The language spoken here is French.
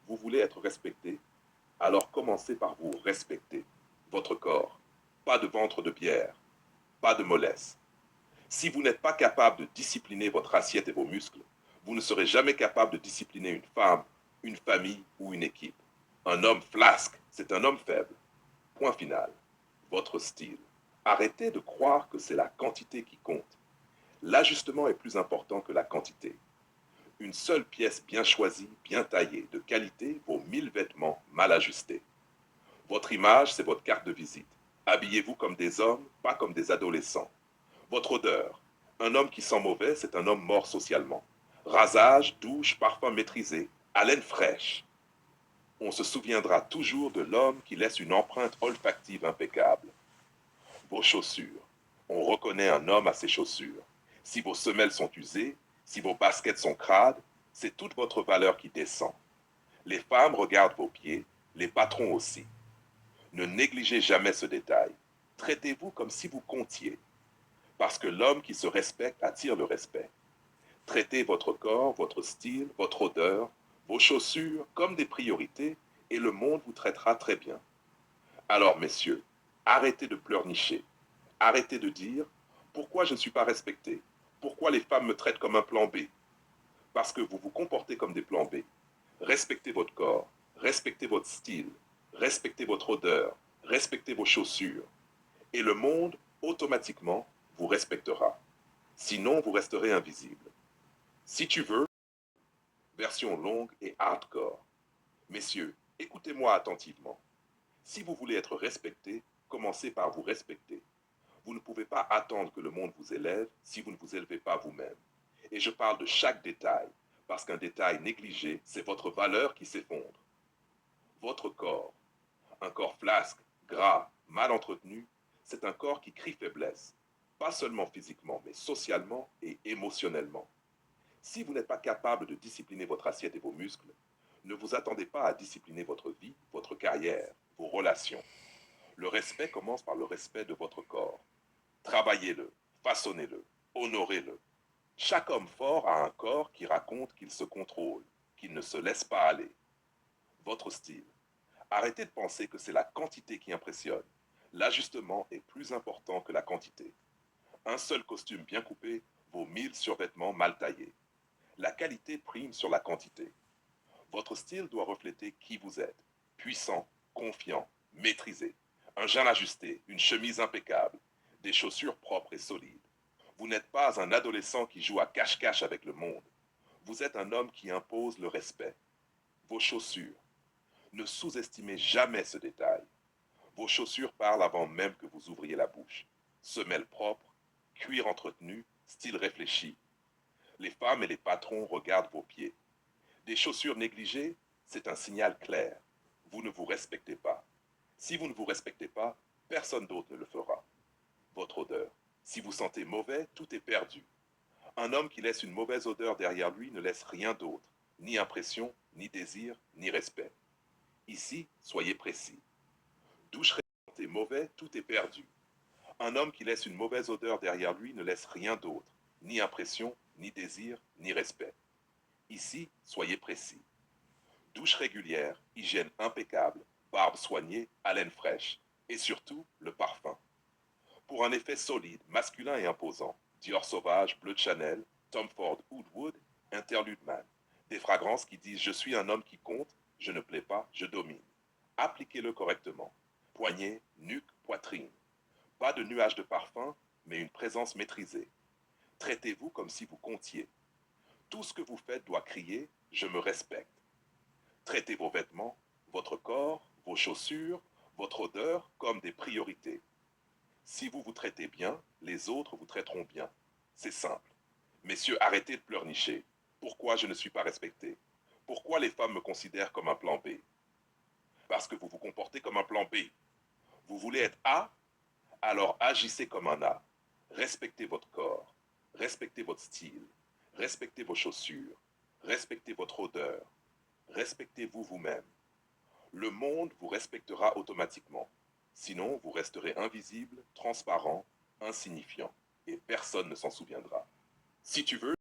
Vous voulez être respecté? Alors commencez par vous respecter. Votre corps. Pas de ventre de bière. Pas de mollesse. Si vous n'êtes pas capable de discipliner votre assiette et vos muscles, vous ne serez jamais capable de discipliner une femme, une famille ou une équipe. Un homme flasque, c'est un homme faible. Point final. Votre style. Arrêtez de croire que c'est la quantité qui compte. L'ajustement est plus important que la quantité. Une seule pièce bien choisie, bien taillée, de qualité vaut 1000 vêtements mal ajustés. Votre image, c'est votre carte de visite. Habillez-vous comme des hommes, pas comme des adolescents. Votre odeur. Un homme qui sent mauvais, c'est un homme mort socialement. Rasage, douche, parfum maîtrisé, haleine fraîche. On se souviendra toujours de l'homme qui laisse une empreinte olfactive impeccable. Vos chaussures. On reconnaît un homme à ses chaussures. Si vos semelles sont usées, si vos baskets sont crades, c'est toute votre valeur qui descend. Les femmes regardent vos pieds, les patrons aussi. Ne négligez jamais ce détail. Traitez-vous comme si vous comptiez. Parce que l'homme qui se respecte attire le respect. Traitez votre corps, votre style, votre odeur, vos chaussures comme des priorités et le monde vous traitera très bien. Alors, messieurs, arrêtez de pleurnicher. Arrêtez de dire « Pourquoi je ne suis pas respecté? Pourquoi les femmes me traitent comme un plan B ?» Parce que vous vous comportez comme des plans B. Respectez votre corps, respectez votre style, respectez votre odeur, respectez vos chaussures. Et le monde, automatiquement, vous respectera. Sinon, vous resterez invisible. Si tu veux, version longue et hardcore. Messieurs, écoutez-moi attentivement. Si vous voulez être respecté, commencez par vous respecter. Vous ne pouvez pas attendre que le monde vous élève si vous ne vous élevez pas vous-même. Et je parle de chaque détail, parce qu'un détail négligé, c'est votre valeur qui s'effondre. Votre corps, un corps flasque, gras, mal entretenu, c'est un corps qui crie faiblesse, pas seulement physiquement, mais socialement et émotionnellement. Si vous n'êtes pas capable de discipliner votre assiette et vos muscles, ne vous attendez pas à discipliner votre vie, votre carrière, vos relations. Le respect commence par le respect de votre corps. Travaillez-le, façonnez-le, honorez-le. Chaque homme fort a un corps qui raconte qu'il se contrôle, qu'il ne se laisse pas aller. Votre style. Arrêtez de penser que c'est la quantité qui impressionne. L'ajustement est plus important que la quantité. Un seul costume bien coupé vaut 1000 survêtements mal taillés. La qualité prime sur la quantité. Votre style doit refléter qui vous êtes. Puissant, confiant, maîtrisé. Un jean ajusté, une chemise impeccable, des chaussures propres et solides. Vous n'êtes pas un adolescent qui joue à cache-cache avec le monde. Vous êtes un homme qui impose le respect. Vos chaussures. Ne sous-estimez jamais ce détail. Vos chaussures parlent avant même que vous ouvriez la bouche. Semelles propres, cuir entretenu, style réfléchi. Les femmes et les patrons regardent vos pieds. Des chaussures négligées, c'est un signal clair. Vous ne vous respectez pas. Si vous ne vous respectez pas, personne d'autre ne le fera. Votre odeur. Si vous sentez mauvais, tout est perdu. Un homme qui laisse une mauvaise odeur derrière lui ne laisse rien d'autre, ni impression, ni désir, ni respect. Ici, soyez précis. Douche sentez mauvais, tout est perdu. Un homme qui laisse une mauvaise odeur derrière lui ne laisse rien d'autre, ni impression, ni désir, ni respect. Ici, soyez précis. Douche régulière, hygiène impeccable, barbe soignée, haleine fraîche, et surtout le parfum. Pour un effet solide, masculin et imposant, Dior Sauvage, Bleu de Chanel, Tom Ford Oud Wood, Interlude Man. Des fragrances qui disent « Je suis un homme qui compte, je ne plais pas, je domine ». Appliquez-le correctement. Poignet, nuque, poitrine. Pas de nuage de parfum, mais une présence maîtrisée. Traitez-vous comme si vous comptiez. Tout ce que vous faites doit crier « Je me respecte ». Traitez vos vêtements, votre corps, vos chaussures, votre odeur comme des priorités. Si vous vous traitez bien, les autres vous traiteront bien. C'est simple. Messieurs, arrêtez de pleurnicher. Pourquoi je ne suis pas respecté? Pourquoi les femmes me considèrent comme un plan B? Parce que vous vous comportez comme un plan B. Vous voulez être A? Alors agissez comme un A. Respectez votre corps. Respectez votre style. Respectez vos chaussures. Respectez votre odeur. Respectez-vous vous-même. Le monde vous respectera automatiquement. Sinon, vous resterez invisible, transparent, insignifiant. Et personne ne s'en souviendra. Si tu veux,